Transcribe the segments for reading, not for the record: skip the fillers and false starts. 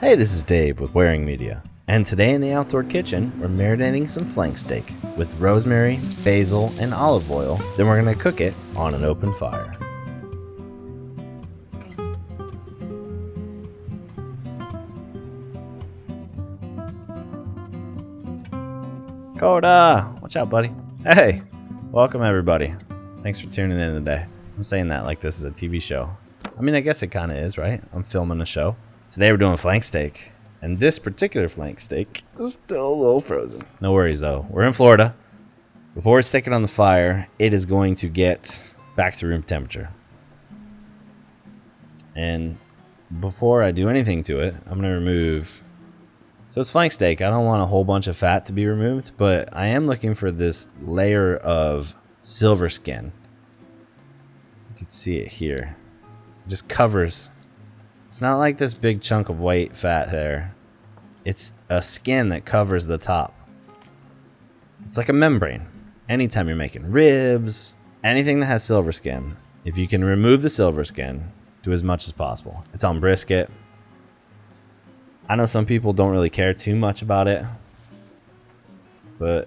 Hey, this is Dave with Wearing Media, and today in the outdoor kitchen, we're marinating some flank steak with rosemary, basil, and olive oil. Then we're going to cook it on an open fire. Coda! Watch out, buddy. Hey! Welcome, everybody. Thanks for tuning in today. I'm saying that like this is a TV show. I mean, I guess it kind of is, right? I'm filming a show. Today we're doing flank steak, and this particular flank steak is still a little frozen. No worries though, we're in Florida. Before it's taken on the fire, it is going to get back to room temperature. And before I do anything to it, I'm gonna remove, so it's flank steak, I don't want a whole bunch of fat to be removed, but I am looking for this layer of silver skin. You can see it here. It just covers. It's not like this big chunk of white fat there. It's a skin that covers the top. It's like a membrane. Anytime you're making ribs, anything that has silver skin, if you can remove the silver skin, do as much as possible. It's on brisket. I know some people don't really care too much about it, but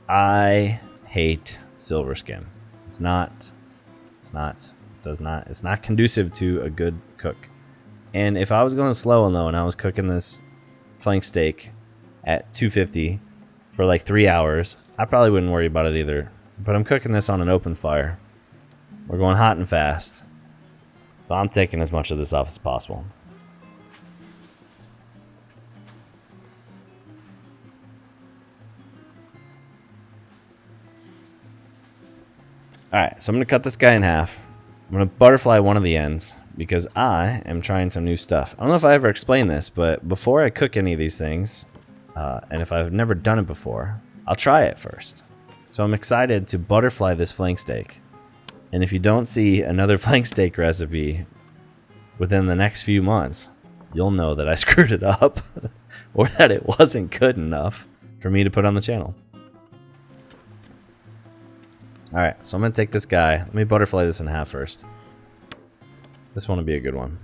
I hate silver skin. It's not conducive to a good cook. And if I was going slow and low and I was cooking this flank steak at 250 for like 3 hours, I probably wouldn't worry about it either. But I'm cooking this on an open fire. We're going hot and fast. So I'm taking as much of this off as possible. Alright, so I'm going to cut this guy in half. I'm going to butterfly one of the ends because I am trying some new stuff. I don't know if I ever explained this, but before I cook any of these things, and if I've never done it before, I'll try it first. So I'm excited to butterfly this flank steak. And if you don't see another flank steak recipe within the next few months, you'll know that I screwed it up or that it wasn't good enough for me to put on the channel. Alright, so I'm going to take this guy. Let me butterfly this in half first. This one will be a good one.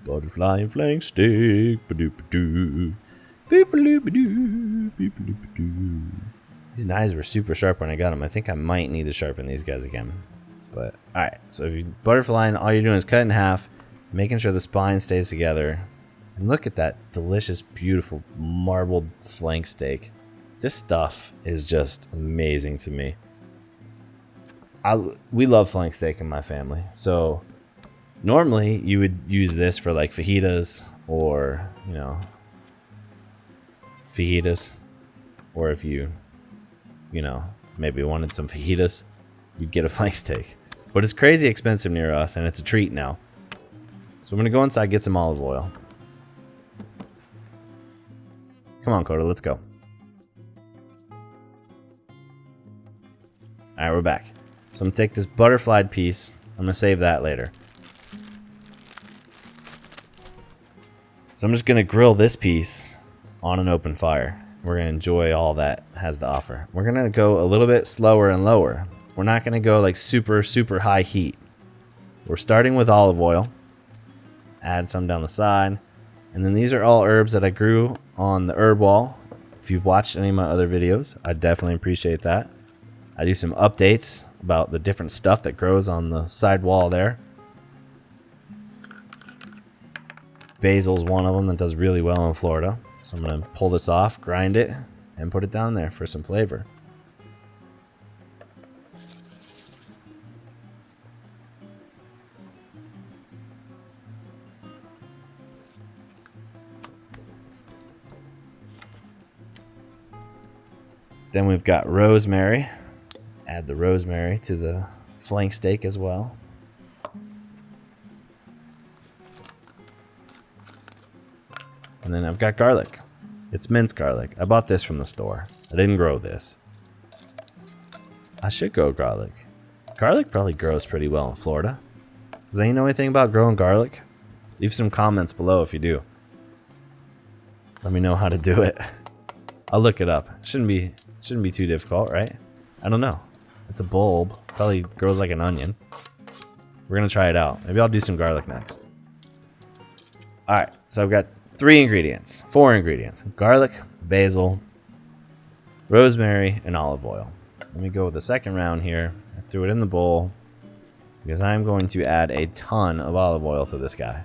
Butterfly and flank steak. These knives were super sharp when I got them. I think I might need to sharpen these guys again. But alright, so if you butterfly, all you're doing is cut in half, making sure the spine stays together. And look at that delicious, beautiful marbled flank steak. This stuff is just amazing to me. We love flank steak in my family. So normally you would use this for like fajitas or, fajitas. Or if you maybe wanted some fajitas, you'd get a flank steak. But it's crazy expensive near us and it's a treat now. So I'm going to go inside, get some olive oil. Come on, Coda, let's go. Alright, we're back. So I'm going to take this butterflied piece. I'm going to save that later. So I'm just going to grill this piece on an open fire. We're going to enjoy all that has to offer. We're going to go a little bit slower and lower. We're not going to go like super, super high heat. We're starting with olive oil. Add some down the side. And then these are all herbs that I grew on the herb wall. If you've watched any of my other videos, I definitely appreciate that. I do some updates about the different stuff that grows on the side wall there. Basil's one of them that does really well in Florida. So I'm going to pull this off, grind it, and put it down there for some flavor. Then we've got rosemary. Add the rosemary to the flank steak as well. And then I've got garlic. It's minced garlic. I bought this from the store. I didn't grow this. I should grow garlic. Garlic probably grows pretty well in Florida. Does anyone know anything about growing garlic? Leave some comments below if you do. Let me know how to do it. I'll look it up. Shouldn't be too difficult, right? I don't know. It's a bulb. Probably grows like an onion. We're gonna try it out. Maybe I'll do some garlic next. All right, so I've got 4 ingredients. Garlic, basil, rosemary, and olive oil. Let me go with the second round here. I threw it in the bowl because I'm going to add a ton of olive oil to this guy.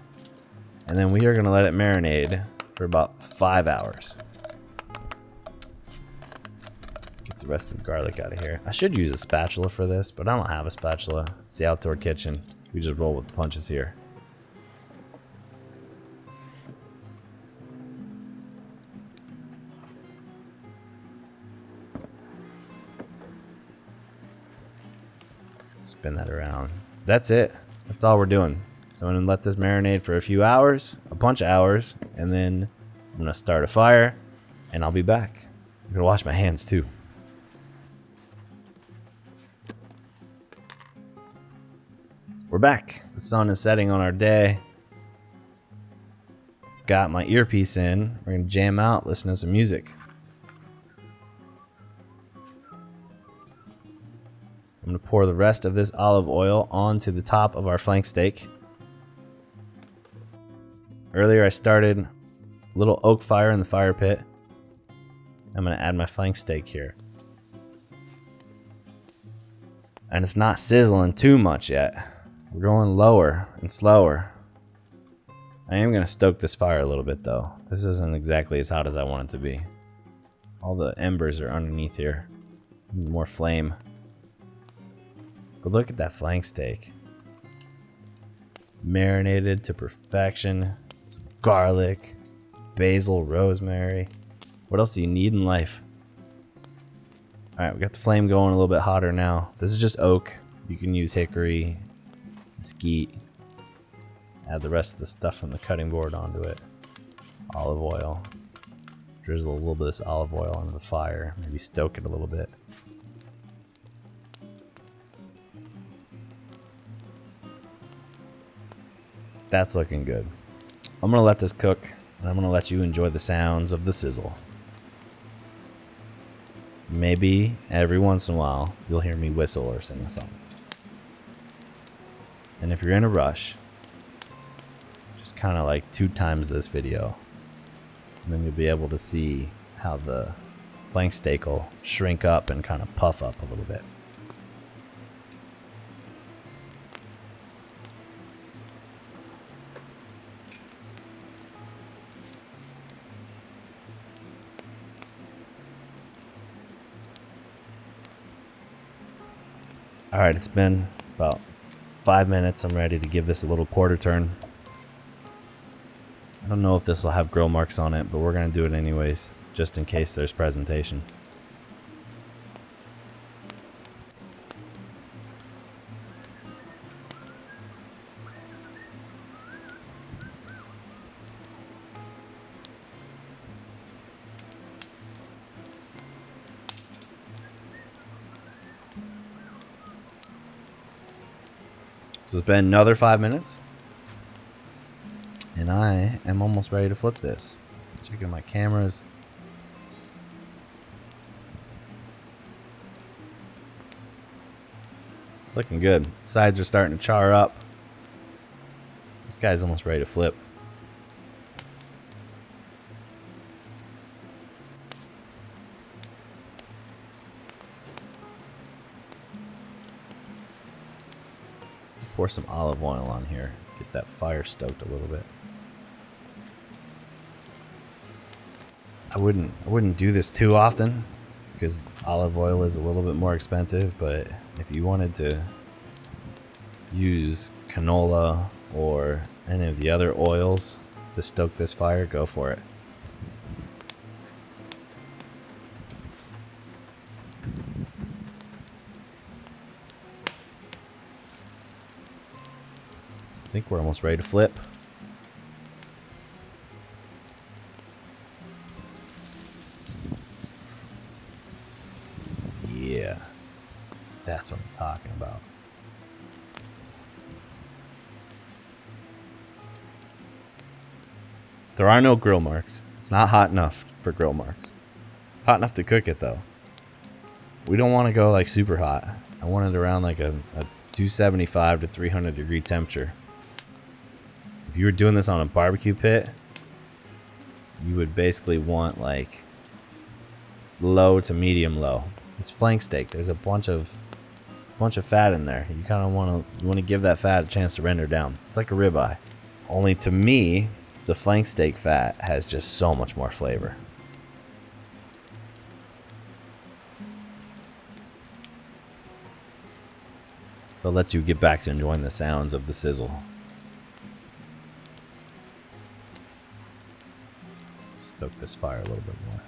And then we are gonna let it marinate for about 5 hours. Get the rest of the garlic out of here. I should use a spatula for this, but I don't have a spatula. It's the outdoor kitchen. We just roll with the punches here. Spin that around. That's it. That's all we're doing. So I'm gonna let this marinate for a few hours, a bunch of hours, and then I'm gonna start a fire and I'll be back. I'm gonna wash my hands too. We're back. The sun is setting on our day. Got my earpiece in. We're gonna jam out, listen to some music. I'm gonna pour the rest of this olive oil onto the top of our flank steak. Earlier I started a little oak fire in the fire pit. I'm gonna add my flank steak here. And it's not sizzling too much yet. We're going lower and slower. I am gonna stoke this fire a little bit though. This isn't exactly as hot as I want it to be. All the embers are underneath here. More flame. But look at that flank steak. Marinated to perfection. Some garlic, basil, rosemary. What else do you need in life? Alright, we got the flame going a little bit hotter now. This is just oak. You can use hickory, mesquite. Add the rest of the stuff from the cutting board onto it. Olive oil. Drizzle a little bit of this olive oil onto the fire. Maybe stoke it a little bit. That's looking good. I'm gonna let this cook, and I'm gonna let you enjoy the sounds of the sizzle. Maybe every once in a while, you'll hear me whistle or sing a song. And if you're in a rush, just kind of like 2 times this video, and then you'll be able to see how the flank steak will shrink up and kind of puff up a little bit. Alright, it's been about 5 minutes. I'm ready to give this a little quarter turn. I don't know if this will have grill marks on it, but we're going to do it anyways, just in case there's presentation. So it's been another 5 minutes. And I am almost ready to flip this. Checking my cameras. It's looking good. Sides are starting to char up. This guy's almost ready to flip. Pour some olive oil on here. Get that fire stoked a little bit. I wouldn't do this too often because olive oil is a little bit more expensive, but if you wanted to use canola or any of the other oils to stoke this fire, go for it. I think we're almost ready to flip. Yeah, that's what I'm talking about. There are no grill marks. It's not hot enough for grill marks. It's hot enough to cook it though. We don't want to go like super hot. I want it around like a 275 to 300 degree temperature. If you were doing this on a barbecue pit, you would basically want like low to medium low. It's flank steak. There's a bunch of fat in there. You kind of want to give that fat a chance to render down. It's like a ribeye. Only to me, the flank steak fat has just so much more flavor. So I'll let you get back to enjoying the sounds of the sizzle. Stoke this fire a little bit more.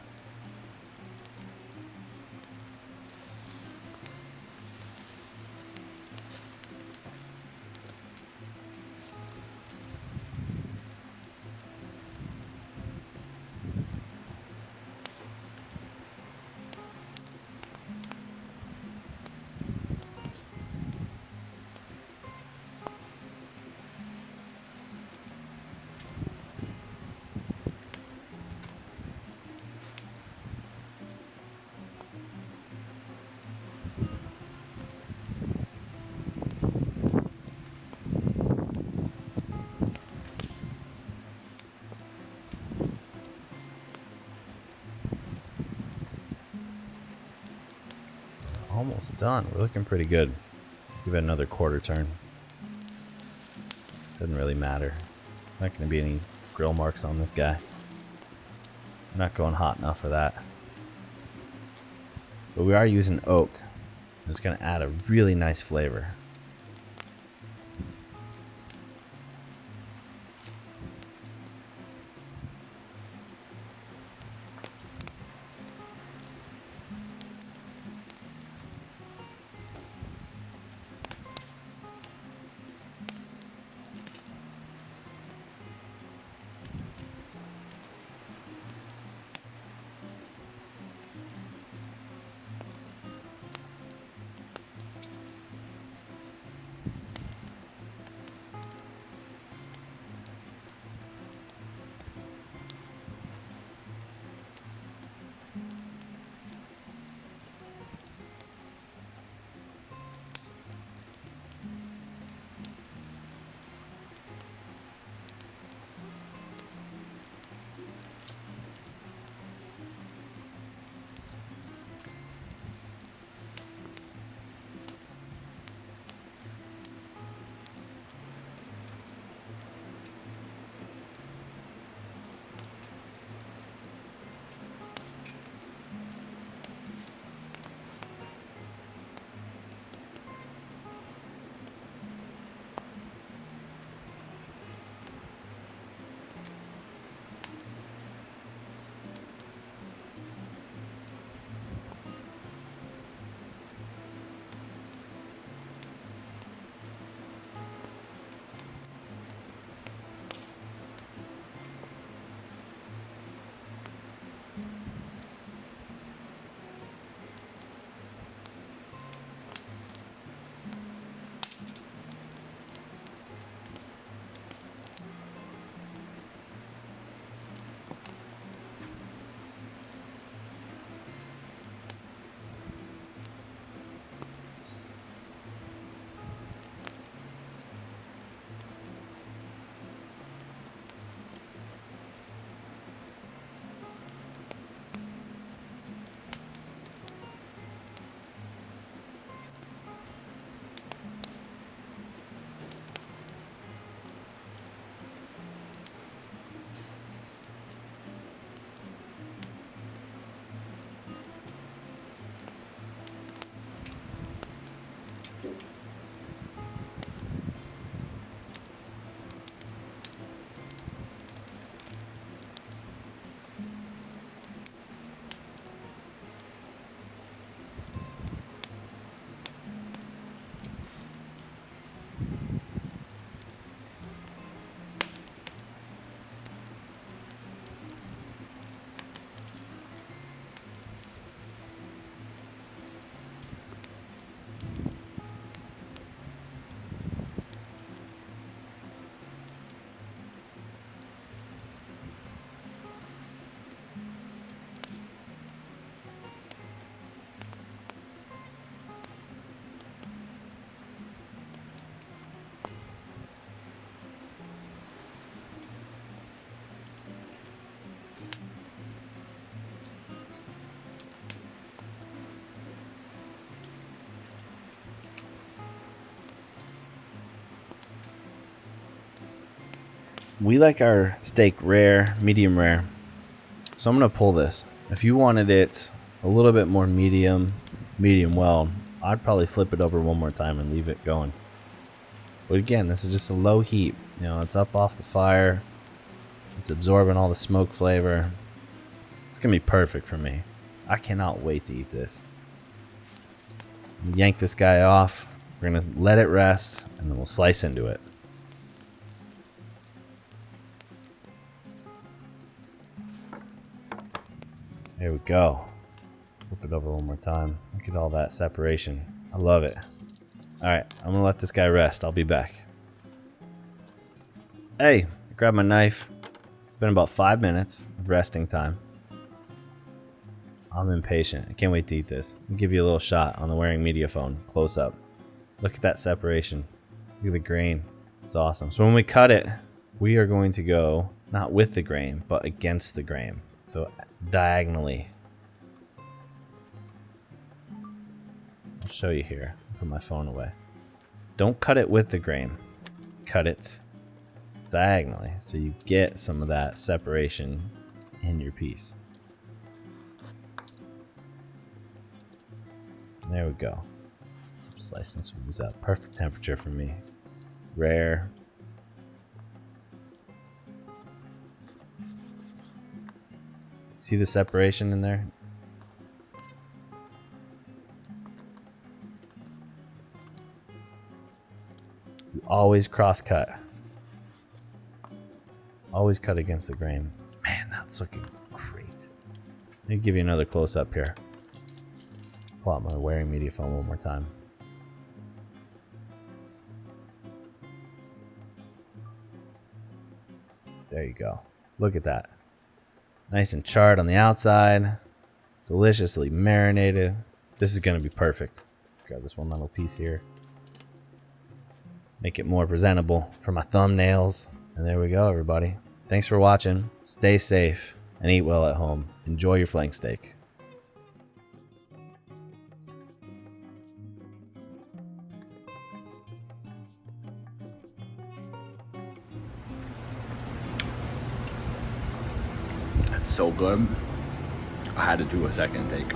Almost done. We're looking pretty good. Give it another quarter turn. Doesn't really matter. Not going to be any grill marks on this guy. I'm not going hot enough for that. But we are using oak. It's going to add a really nice flavor. We like our steak rare, medium rare. So I'm going to pull this. If you wanted it a little bit more medium well, I'd probably flip it over one more time and leave it going. But again, this is just a low heat. You know, it's up off the fire. It's absorbing all the smoke flavor. It's going to be perfect for me. I cannot wait to eat this. Yank this guy off. We're going to let it rest, and then we'll slice into it. There we go. Flip it over one more time. Look at all that separation. I love it. Alright, I'm going to let this guy rest. I'll be back. Hey, grab my knife. It's been about 5 minutes of resting time. I'm impatient. I can't wait to eat this. I'll give you a little shot on the wearing media phone. Close up. Look at that separation. Look at the grain. It's awesome. So when we cut it, we are going to go not with the grain, but against the grain. So diagonally. I'll show you here. Put my phone away. Don't cut it with the grain. Cut it diagonally so you get some of that separation in your piece. There we go. I'm slicing some of these up. Perfect temperature for me. Rare. See the separation in there? You always cross cut. Always cut against the grain. Man, that's looking great. Let me give you another close up here. Pull out my wearing media phone one more time. There you go. Look at that. Nice and charred on the outside. Deliciously marinated. This is going to be perfect. Grab this one little piece here. Make it more presentable for my thumbnails. And there we go, everybody. Thanks for watching. Stay safe and eat well at home. Enjoy your flank steak. It's so good. I had to do a second take.